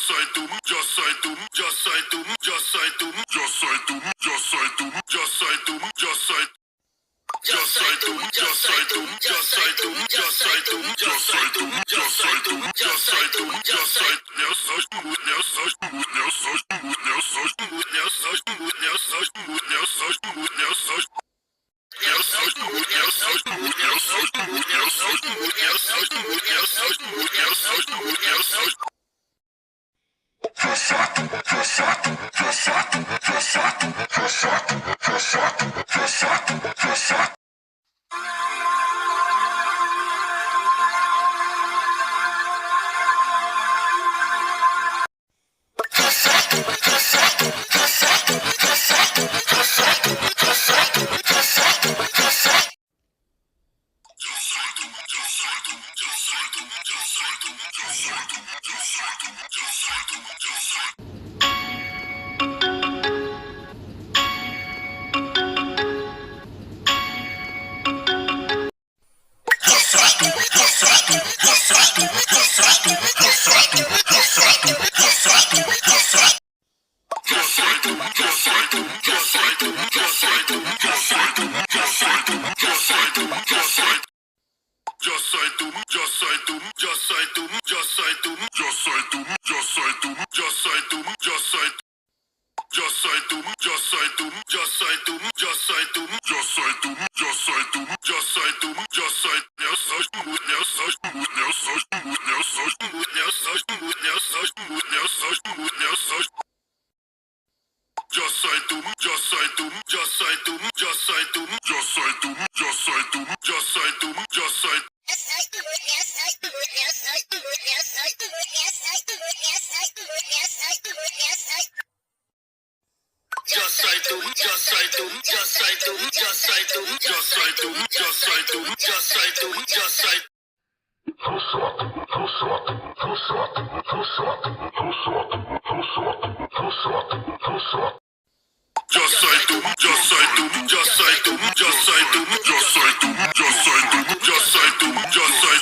soy tú, yo soy tú, yo soy tú, yo soy tú, yo soy tú, yo soy tú, yo soy tú, yo soy Yo soy tú, yo soy tú, yo soy tú, yo soy tú, yo soy tú, yo soy tú, yo soy tú, yo soy eu sou eu sou eu sou eu sou eu sou eu sou eu sou eu sou eu sou eu sou eu sou eu sou eu sou eu sou eu sou Yo soy tú, yo soy tú, yo soy tú, yo soy tú, yo soy tú, yo soy tú, yo soy tú, yo soy Yo soy tú, yo soy tú, yo soy tú, yo soy tú, yo soy tú, yo soy tú, yo soy tú, yo soy eu sou eu sou eu sou eu sou eu sou eu sou eu sou eu sou Yo soy tú, yo soy tú, yo soy tú, yo soy tú, yo soy tú, yo soy tú, yo soy tú, yo soy Yo soy tú, yo soy tú, yo soy tú, yo soy tú, yo soy tú, yo soy tú, yo soy tú, yo soy Yo soy tú, yo soy tú, yo soy tú, yo soy tú, yo soy tú, yo soy tú, yo soy tú, yo soy